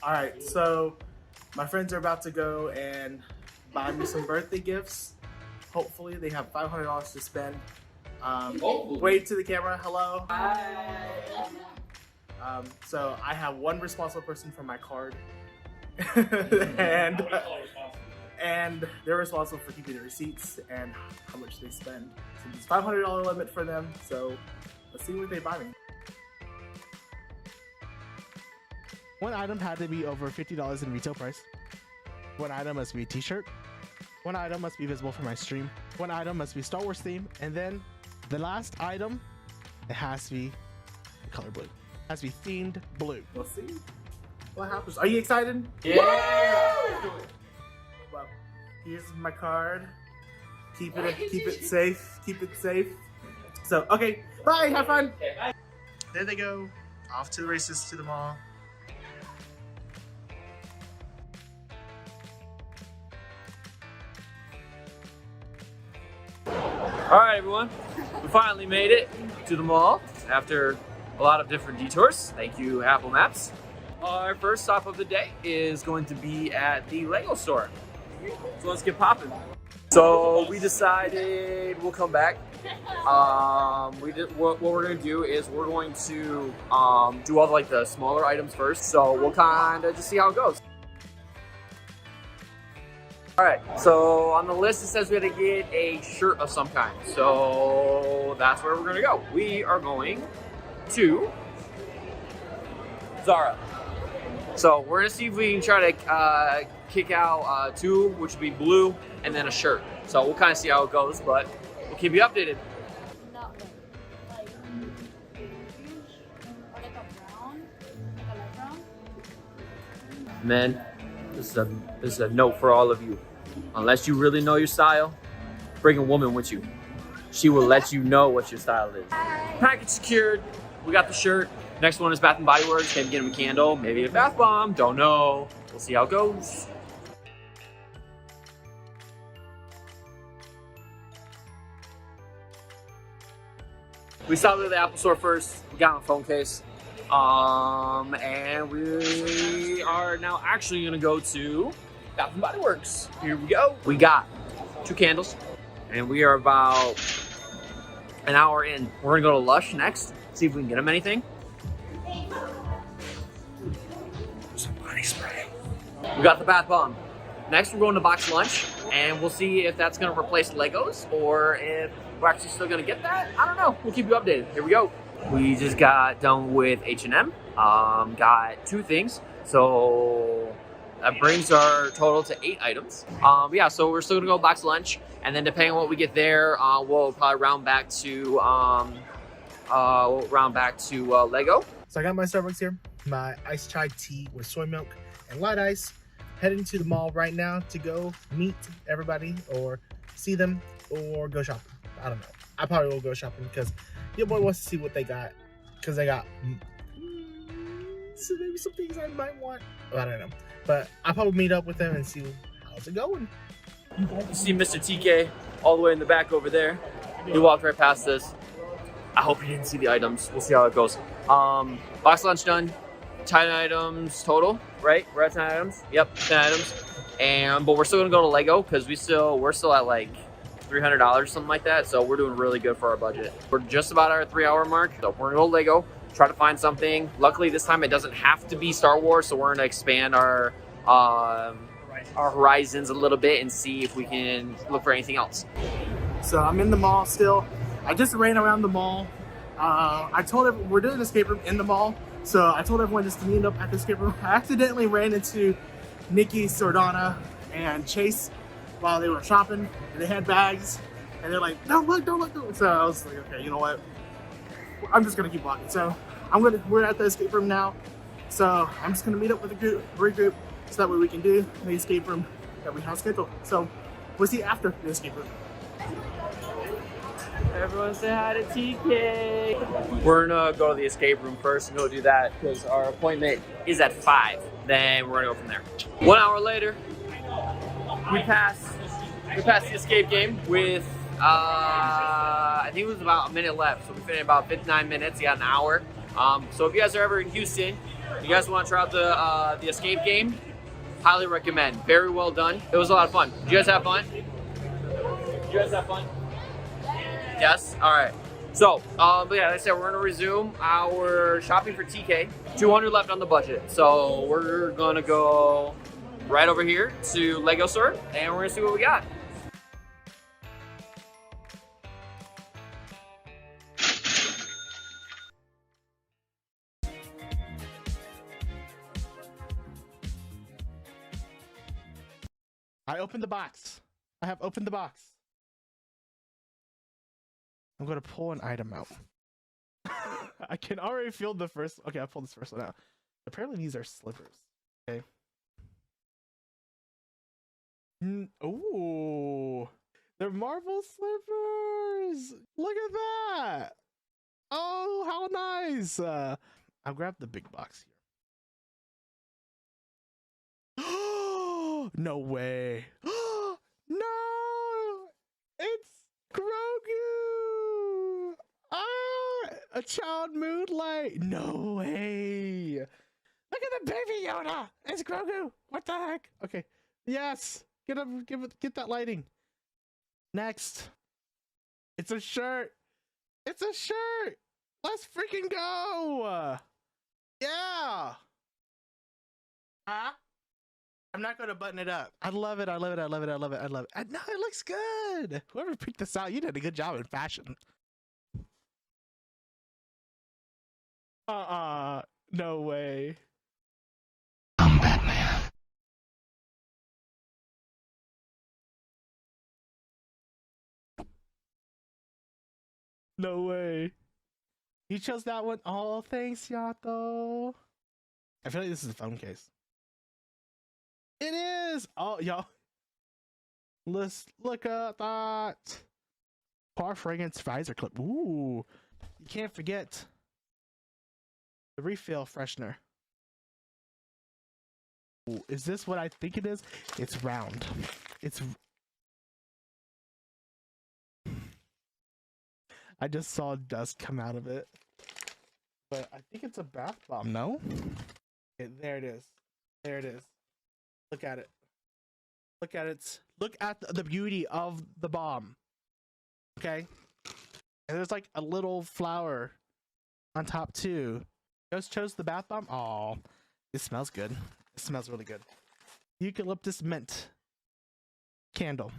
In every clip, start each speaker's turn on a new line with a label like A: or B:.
A: All right, so my friends are about to go and buy me some birthday gifts. Hopefully, they have $500 to spend. Wave to the camera. Hello.
B: Hi.
A: So I have one responsible person for my card, and they're responsible for keeping the receipts and how much they spend. So it's $500 limit for them. So let's see what they buy me. One item had to be over $50 in retail price. One item must be a t-shirt. One item must be visible for my stream. One item must be Star Wars theme. And then the last item, it has to be the color blue. It has to be themed blue. We'll see what happens. Are you excited?
B: Yeah!
A: Well, here's my card. Keep it safe. Keep it safe. So, okay, bye, have fun.
B: Okay, bye.
A: There they go, off to the races to the mall.
B: Alright everyone, we finally made it to the mall after a lot of different detours. Thank you, Apple Maps. Our first stop of the day is going to be at the Lego store. So let's get popping. So we decided we'll come back. What we're going to do is we're going to do all the smaller items first. So we'll kind of just see how it goes. Alright, so on the list it says we had to get a shirt of some kind. So that's where we're going to go. We are going to Zara. So we're going to see if we can try to kick out two, which would be blue, and then a shirt. So we'll kind of see how it goes, but we'll keep you updated.
C: Not like huge or like a brown, like a light brown.
B: Men, this is a note for all of you. Unless you really know your style, bring a woman with you. She will let you know what your style is. Package secured. We got the shirt. Next one is Bath and Body Works. Maybe get him a candle, maybe a bath bomb. Don't know. We'll see how it goes. We stopped at the Apple store first. We got a phone case. And we are now actually gonna go to Bath and Body Works. Here we go. We got 2 candles, and we are about an hour in. We're gonna go to Lush next, see if we can get them anything. Some body spray. We got the bath bomb. Next, we're going to box lunch, and we'll see if that's gonna replace Legos or if we're actually still gonna get that. I don't know. We'll keep you updated. Here we go. We just got done with H&M. Got 2 things, so that brings our total to 8 items. Yeah, so we're still gonna go box lunch, and then depending on what we get there, we'll probably round back to Lego.
A: So I got my Starbucks here, my iced chai tea with soy milk and light ice. Heading to the mall right now to go meet everybody or see them or go shopping. I don't know. I probably will go shopping because your boy wants to see what they got, because they got so maybe some things I might want. I don't know, but I'll probably meet up with them and see how's it going.
B: You see Mr. TK all the way in the back over there. He walked right past us. I hope he didn't see the items. We'll see how it goes. Box lunch done. 10 items total, right? We're at 10 items. Yep, 10 items. But we're still gonna go to Lego because we're still at like $300, something like that. So we're doing really good for our budget. We're just about at our 3-hour mark. So we're gonna go to Lego, try to find something. Luckily this time it doesn't have to be Star Wars, so we're gonna expand our horizons a little bit and see if we can look for anything else.
A: So I'm in the mall still. I just ran around the mall. I told everyone we're doing an escape room in the mall. So I told everyone just to meet up at the escape room. I accidentally ran into Nikki, Sordana, and Chase while they were shopping, and they had bags, and they're like, don't look, don't look, don't look. So I was like, okay, you know what? I'm just gonna keep walking. So we're at the escape room now. So I'm just gonna meet up with the group, regroup, so that way we can do the escape room that we have scheduled. So we'll see after the escape room.
B: Everyone say hi to TK. We're gonna go to the escape room first and go do that because our appointment is at 5. Then we're gonna go from there. 1 hour later, we passed the escape game with I think it was about a minute left. So we finished about 59 minutes. We got an hour. So if you guys are ever in Houston, you guys want to try out the escape game, highly recommend. Very well done. It was a lot of fun. Did you guys have fun? Did you guys have fun? Yes? All right. So, but yeah, like I said, we're going to resume our shopping for TK. 200 left on the budget. So we're going to go right over here to Lego store, and we're going to see what we got.
A: I opened the box. I have opened the box. I'm going to pull an item out. I can already feel the first. Okay, I'll pull this first one out. Apparently these are slippers. Okay. Oh, they're marble slippers. Look at that. Oh, how nice. I'll grab the big box here. No way. No, it's Grogu. Ah, a child moonlight. No way. Look at the baby Yoda. It's Grogu. What the heck? Okay. Yes. Get up. Get that lighting. Next. It's a shirt. It's a shirt. Let's freaking go. Yeah. Huh? I'm not going to button it up. I love it. I love it. I love it. I love it. I love it. No, it looks good. Whoever picked this out, you did a good job in fashion. No way.
D: I'm Batman.
A: No way. You chose that one? Oh, thanks, Yato. I feel like this is a phone case. It is. Oh, y'all. Let's look at that. Car fragrance visor clip. Ooh. You can't forget the refill freshener. Ooh, is this what I think it is? It's round. It's. I just saw dust come out of it. But I think it's a bath bomb, no? Okay, there it is. There it is. Look at it. Look at it. Look at the beauty of the bomb. Okay? And there's like a little flower on top too. Just chose the bath bomb. Oh, it smells good. It smells really good. Eucalyptus mint candle.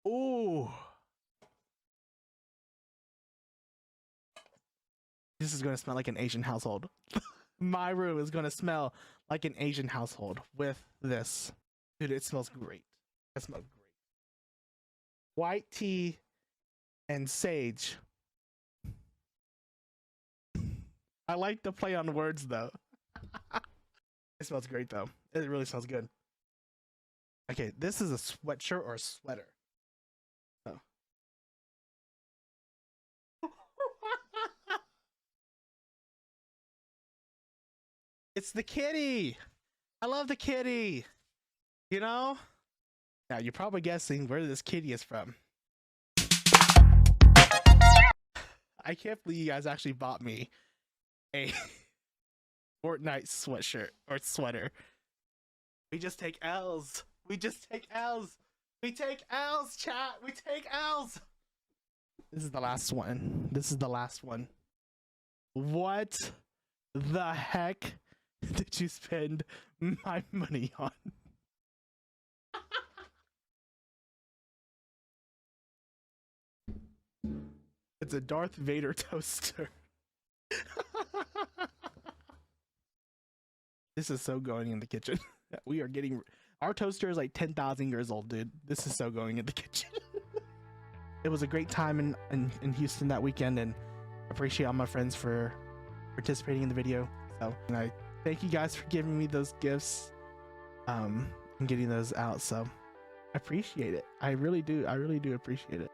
A: Ooh. This is going to smell like an Asian household. My room is going to smell like an Asian household with this. Dude, it smells great. It smells great. White tea and sage. I like the play on words though. It smells great though. It really smells good. Okay, this is a sweatshirt or a sweater. Oh. It's the kitty. I love the kitty. You know? Now you're probably guessing where this kitty is from. I can't believe you guys actually bought me a Fortnite sweatshirt or sweater. We just take L's. We just take L's. We take L's, chat. We take L's. This is the last one. This is the last one. What the heck did you spend my money on? It's a Darth Vader toaster. This is so going in the kitchen. We are getting... Our toaster is like 10,000 years old, dude. This is so going in the kitchen. It was a great time in Houston that weekend, and I appreciate all my friends for participating in the video. So, and I thank you guys for giving me those gifts and getting those out. So I appreciate it. I really do. I really do appreciate it.